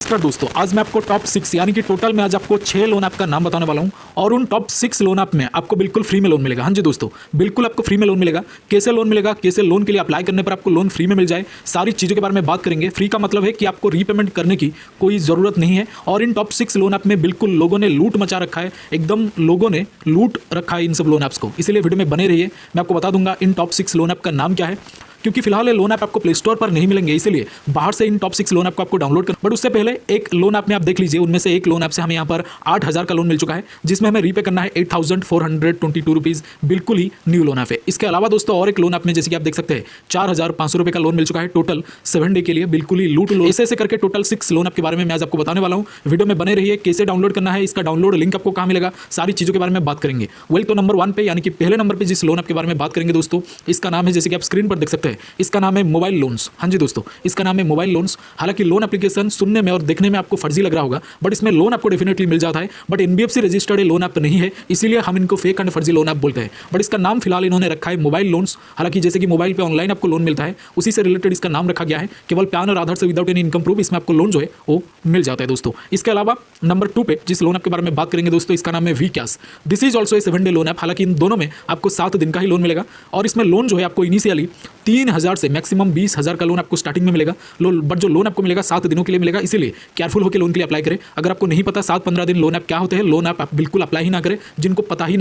नमस्कार दोस्तों, आज मैं आपको टॉप 6 यानी कि टोटल में आज आपको 6 लोन ऐप का नाम बताने वाला हूं और उन टॉप 6 लोन ऐप में आपको बिल्कुल फ्री में लोन मिलेगा। हाँ जी दोस्तों, बिल्कुल आपको फ्री में लोन मिलेगा। कैसे लोन मिलेगा, कैसे लोन के लिए अप्लाई करने पर आपको लोन फ्री में मिल जाए, सारी चीज़ों के बारे में बात करेंगे। फ्री का मतलब है कि आपको रीपेमेंट करने की कोई ज़रूरत नहीं है। और इन टॉप 6 लोन ऐप में बिल्कुल लोगों ने लूट मचा रखा है, एकदम लोगों ने लूट रखा है इन सब लोन ऐप्स को। इसीलिए वीडियो में बने रहिए, मैं आपको बता दूंगा इन टॉप 6 लोन ऐप का नाम क्या है। क्योंकि फिलहाल ये लोन ऐप आपको प्ले स्टोर पर नहीं मिलेंगे, इसीलिए बाहर से इन टॉप 6 लोन ऐप को आपको डाउनलोड कर। बट उससे पहले एक लोन ऐप में आप देख लीजिए, उनमें से एक लोन ऐप से हमें यहाँ पर 8,000 का लोन मिल चुका है, जिसमें हमें रीपे करना है 8,422 रुपीज़। बिल्कुल ही न्यू लोन ऐप है। इसके अलावा दोस्तों और एक लोन ऐप में जैसे कि आप देख सकते हैं 4,500 रुपये का लोन मिल चुका है टोटल 7 डे के लिए। बिल्कुल ही लूट लो। ऐसे करके टोटल 6 लोन ऐप के बारे में मैं आज आपको बताने वाला हूँ। वीडियो में बने रहिए। कैसे डाउनलोड करना है, इसका डाउनलोड लिंक आपको कहाँ मिलेगा, सारी चीज़ों के बारे में बात करेंगे। वेल तो नंबर 1 पे यानी कि पहले नंबर पे जिस लोन ऐप के बारे में बात करेंगे दोस्तों, इसका नाम है, जैसे कि आप स्क्रीन पर देख सकते हैं, इसका नाम है मोबाइल लोन्स। हाँ जी दोस्तों, इसका नाम है मोबाइल लोन्स। हालांकि लोन एप्लीकेशन सुनने में और देखने में आपको फर्जी लग रहा होगा, बट इसमें लोन आपको डेफिनेटली मिल जाता है। But NBFC registered loan app नहीं है, इसीलिए हम इनको फेक एंड फर्जी लोन ऐप बोलते हैं। बट इसका नाम फिलहाल इन्होंने रखा है मोबाइल लोन्स। हालांकि जैसे कि मोबाइल पे ऑनलाइन आपको लोन मिलता है, उसी से रिलेटेड इसका नाम रखा गया है। केवल पैन और आधार से विदाउट एनी इनकम प्रूफ इसमें आपको लोन जो है वो मिल जाता है दोस्तों। इसके अलावा नंबर 2 पे जिस लोन ऐप के बारे में बात करेंगे दोस्तों, इसका नाम है V cash. This is also a 7 day loan app. हालांकि इन दोनों में आपको 7 दिन का ही लोन मिलेगा। और इसमें लोन जो है आपको इनिशियली 3,000 से मैक्सिमम 20,000 का लोन आपको स्टार्टिंग में मिलेगा। बट जो लोन आपको मिलेगा 7 दिनों के लिए मिलेगा, इसीलिए केयरफुल होकर लोन के लिए अप्लाई करें। अगर आपको नहीं पता 7-15 दिन लोन ऐप क्या होते हैं, लोन ऐप आप बिल्कुल अप्लाई ही ना करें। जिनको पता ही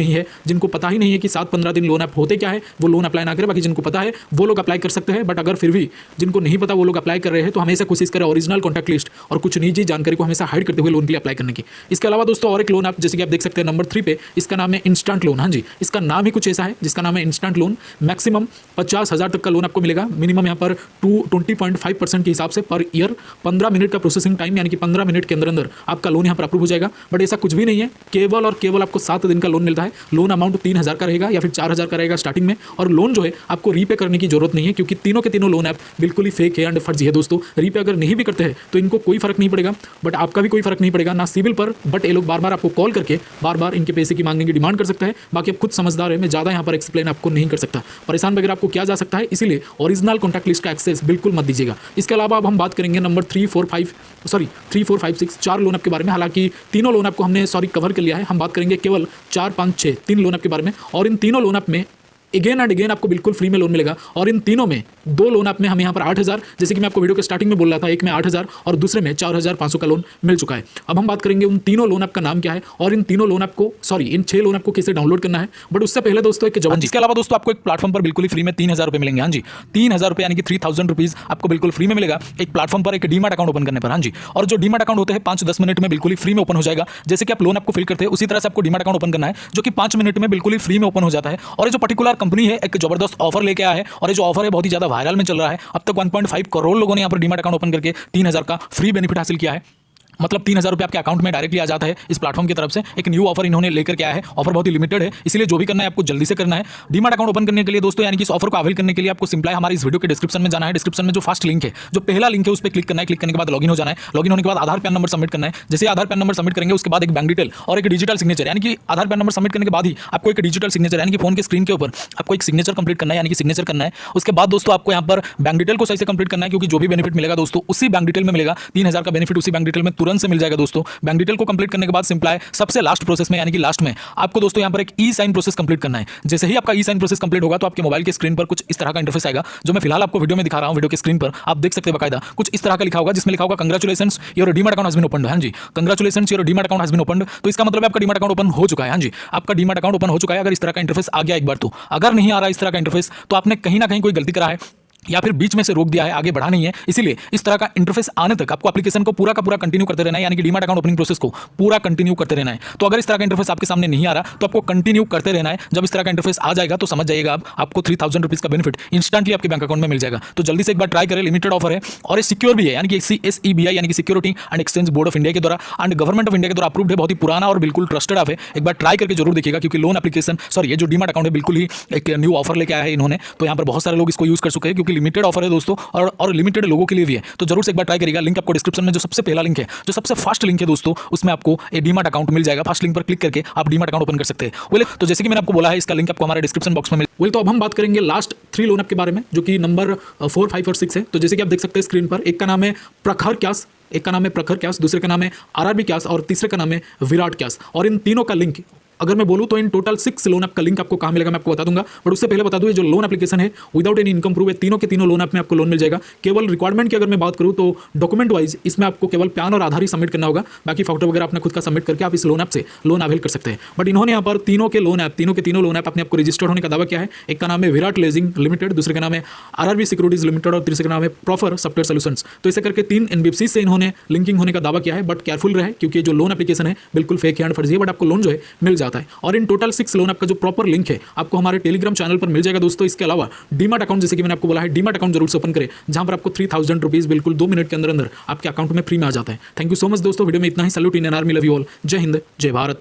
नहीं है कि 7-15 दिन लोन ऐप होते क्या है, वो लोन अप्लाई ना करें। बाकी जिनको पता है वो लोग अप्लाई कर सकते हैं। बट अगर फिर भी जिनको नहीं पता वो लोग अप्लाई कर रहे हैं, तो हमेशा कोशिश करें ओरिजिनल कॉन्टैक्ट लिस्ट और कुछ निजी जानकारी को हमेशा हाइड करते हुए लोन के लिए अप्लाई करने की। इसके अलावा दोस्तों और एक लोन ऐप जैसे कि आप देख सकते हैं नंबर 3 पे, इसका नाम है इंस्टेंट लोन। हाँ जी, इसका नाम ही कुछ ऐसा है जिसका नाम है इंस्टेंट लोन। मैक्सिमम 50,000 तक का लोन आपको मिलेगा। मिनिमम यहाँ पर 20.5% के हिसाब से पर ईयर 15 मिनट का प्रोसेसिंग टाइम, यानी कि 15 मिनट के अंदर अंदर आपका लोन यहाँ पर अप्रूव हो जाएगा। बट ऐसा कुछ भी नहीं है, केवल और केवल आपको 7 दिन का लोन मिलता है। लोन अमाउंट 3,000 का रहेगा या फिर 4,000 का रहेगा स्टार्टिंग में। और लोन जो है आपको रीपे करने की जरूरत नहीं है, क्योंकि तीनों के तीनों लोन ऐप बिल्कुल ही फेक है एंड फर्जी है दोस्तों। रीपे अगर नहीं भी करते हैं तो इनको कोई फर्क नहीं पड़ेगा, बट आपका भी कोई फर्क नहीं पड़ेगा ना सिविल पर। बट ये लोग बार बार आपको कॉल करके बार बार इनके पैसे की मांगने की डिमांड कर सकता है। बाकी आप खुद समझदार है, मैं ज़्यादा यहाँ पर एक्सप्लेन आपको नहीं कर सकता। परेशान वगैरह आपको किया जा सकता है, इसीलिए ओरिजिनल कॉन्टैक्ट लिस्ट का एक्सेस बिल्कुल मत दीजिएगा। इसके अलावा अब हम बात करेंगे नंबर 3, 4, 5, 6 4 लोन ऐप के बारे में। हालांकि तीनों लोन ऐप को हमने कवर कर लिया है। हम बात करेंगे केवल 4, 5, 6 3 लोन ऐप के बारे में। और इन तीनों लोन ऐप में अगेन एंड अगेन आपको बिल्कुल फ्री में लोन मिलेगा। और इन तीनों में 2 लोन ऐप में हमें यहाँ पर 8,000, जैसे कि मैं आपको वीडियो के स्टार्टिंग में बोल रहा था, एक में 8,000 और दूसरे में 4,500 का लोन मिल चुका है। अब हम बात करेंगे उन तीनों लोन ऐप का नाम क्या है और इन तीनों लोन ऐप को इन 6 लोन ऐप को कैसे डाउनलोड करना है। बट उससे पहले दोस्तों एक जवाब, इसके अलावा दोस्तों आपको एक प्लेटफॉर्म पर बिल्कुल ही फ्री में 3,000 रुपये मिलेंगे। हाँ जी, 3,000 रुपये यानी कि 3,000 रुपीज़ आपको बिल्कुल फ्री में मिलेगा एक प्लेटफॉर्म पर, एक डीमैट अकाउंट ओपन करने पर। हाँ जी, और जो डीमैट अकाउंट होते हैं 5-10 मिनट में बिल्कुल ही फ्री में ओपन हो जाएगा। जैसे कि आप लोन आपको फिल करते हैं उसी तरह से आपको डीमैट अकाउंट ओपन करना है, जो कि 5 मिनट में बिल्कुल ही फ्री में ओपन हो जाता है। और ये जो पर्टिकुलर कंपनी है एक जबरदस्त ऑफर लेके आया है, और ये जो ऑफर है बहुत ही ज्यादा वायरल में चल रहा है। अब तक 1.5 करोड़ लोगों ने यहाँ पर डीमैट अकाउंट ओपन करके 3,000 का फ्री बेनिफिट हासिल किया है। मतलब 3,000 रुपये आपके अकाउंट में डायरेक्टली आ जाता है इस प्लेटफॉर्म की तरफ से। एक न्यू ऑफर इन्होंने लेकर के आया है। ऑफर बहुत ही लिमिटेड है, इसलिए जो भी करना है आपको जल्दी से करना है। डीमैट अकाउंट ओपन करने के लिए दोस्तों, यानी कि इस ऑफर को अवेल करने के लिए आपको सिंपल हमारे इस वीडियो के डिस्क्रिप्शन में जाना है। डिस्क्रिप्शन में जो फर्स्ट लिंक है, जो पहला लिंक है, उस पर क्लिक करना है। क्लिक करने के बाद लॉगिन हो जाना है। लॉगिन होने के बाद आधार पैन नंबर सबमिट करना है। जैसे आधार पैन नंबर सबमिट करेंगे उसके बाद एक बैंक डिटेल और एक डिजिटल सिग्नेचर, यानी कि आधार पैन नंबर सबमिट करने के बाद ही आपको एक डिजिटल सिग्नेचर, यानी कि फोन के स्क्रीन के ऊपर आपको एक सिग्नेचर कंप्लीट करना है, यानी कि सिग्नेचर करना है। उसके बाद दोस्तों आपको यहाँ पर बैंक डिटेल को सही से कंप्लीट करना है, क्योंकि जो भी बेनिफिट मिलेगा दोस्तों उसी बैंक डिटेल में मिलेगा। 3,000 का बेनिफिट उसी बैंक डिटेल में तुरंत से मिल जाएगा दोस्तों। बैंक डिटेल को कंप्लीट करने के बाद सिंपल है सबसे लास्ट प्रोसेस में, यानी कि लास्ट में आपको दोस्तों यहाँ पर एक ई साइन प्रोसेस कंप्लीट करना है। जैसे ही आपका ई साइन प्रोसेस कंप्लीट होगा तो आपके मोबाइल के स्क्रीन पर कुछ इस तरह का इंटरफेस आएगा, जो मैं फिलहाल आपको वीडियो में दिखा रहा हूं। वीडियो के स्क्रीन पर आप देख सकते हैं बकायदा कुछ इस तरह का लिखा होगा, जिसमें लिखा होगा congratulations your demat account has been opened. हाँ जी, congratulations your demat account has been opened. तो इसका मतलब आपका डीमैट अकाउंट ओपन हो चुका है। हाँ जी, आपका डीमैट अकाउंट ओपन हो चुका है। अगर इस तरह का इंटरफेस आ गया एक बार, तो अगर नहीं आ रहा इस तरह का इंटरफेस, तो आपने कहीं ना कहीं कोई गलती करा है या फिर बीच में से रोक दिया है, आगे बढ़ा नहीं है। इसीलिए इस तरह का इंटरफेस आने तक आपको एप्लीकेशन को पूरा का पूरा कंटिन्यू करते रहना है, यानी कि डीमैट अकाउंट ओपनिंग प्रोसेस को पूरा कंटिन्यू करते रहना है। तो अगर इस तरह का इंटरफेस आपके सामने नहीं आ रहा तो आपको कंटिन्यू करते रहना है। जब इस तरह का इंटरफेस आ जाएगा तो समझ जाइएगा आपको 3,000 रुपीज़ का बेनिफिट इंस्टेंटली आपके बैंक अकाउंट में मिल जाएगा। तो जल्दी से एक बार ट्राई करें, लिमिटेड ऑफर है और ये सिक्योर भी है, यानी कि SEBI यानी कि security and exchange board of India के द्वारा एंड गवर्नमेंट ऑफ इंडिया के द्वारा अप्रूव्ड है। बहुत ही पुराना और बिल्कुल ट्रस्टेड ऐप है। एक बार ट्राई करके जरूर देखिएगा, क्योंकि लोन एप्लीकेशन ये जो डीमैट अकाउंट है बिल्कुल ही एक न्यू ऑफर लेके आया है इन्होंने। तो यहाँ पर बहुत सारे लोग इसको यूज कर चुके हैं, क्योंकि काफी लिमिटेड ऑफर है दोस्तों, और लिमिटेड लोगों के लिए भी है, तो जरूर से एक बार ट्राई करिएगा। लिंक आपको डिस्क्रिप्शन में जो सबसे पहला लिंक है, जो सबसे फास्ट लिंक है दोस्तों, उसमें आपको एक डीमैट अकाउंट मिल जाएगा। फास्ट लिंक पर क्लिक करके आप डीमैट अकाउंट ओपन कर सकते हैं। बोले तो जैसे कि मैंने आपको बोला है, इसका लिंक आपको हमारे डिस्क्रिप्शन बॉक्स में मिल। वेल, तो अब हम बात करेंगे लास्ट 3 लोन ऐप के बारे में, जो कि नंबर 4, 5 और 6 है। तो जैसे कि आप देख सकते हैं स्क्रीन पर, एक का नाम है प्रखर कैश, एक का नाम है प्रखर कैश, दूसरे का नाम है आरआरबी कैश और तीसरे का नाम है विराट कैश। और इन तीनों का लिंक अगर मैं बोलूं तो इन टोटल 6 लोन ऐप का लिंक आपको कहाँ मिलेगा मैं आपको बता दूंगा। बट उससे पहले बता दूं, ये जो लोन एप्लीकेशन है विदाउट एनी इनकम प्रूफ है, तीनों के तीनों लोन ऐप में आपको लोन मिल जाएगा। केवल रिक्वायरमेंट की अगर मैं बात करूं तो डॉक्यूमेंट वाइज इसमें आपको केवल पैन और आधार ही सबमिट करना होगा, बाकी फोटो वगैरह अपने खुद का सबमिट करके आप इस लोन ऐप से लोन अवेल कर सकते हैं। बट इन्होंने यहाँ पर तीनों के तीनों लोन ऐप अपने आपको रजिस्टर्ड होने का दावा किया है। एक का नाम है विराट लेजिंग लिमिटेड, दूसरे का नाम है आरआरबी सिक्योरिटीज लिमिटेड और तीसरे का नाम है प्रॉफर सॉफ्टवेयर सॉल्यूशंस। तो इसे करके 3 एनबीएफसी से इन्होंने लिंकिंग होने का दावा किया है। बट केयरफुल रहे, क्योंकि जो लोन एप्लीकेशन है बिल्कुल फेक है एंड फर्जी है, बट आपको लोन जो है मिल जाता है। और इन टोटल 6 लोन आपका जो प्रॉपर लिंक है आपको हमारे टेलीग्राम चैनल पर मिल जाएगा दोस्तों। इसके अलावा डीमैट अकाउंट, जैसे कि मैंने आपको बोला है, डीमैट अकाउंट जरूर से ओपन करें, जहां पर आपको 3000 रुपीज बिल्कुल 2 मिनट के अंदर अंदर आपके अकाउंट में फ्री में आ जाता है। थैंक यू सो मच दोस्तों, वीडियो में इतना ही। सैल्यूट इन एन आर्मी, लव यू ऑल। जय हिंद, जय भारत।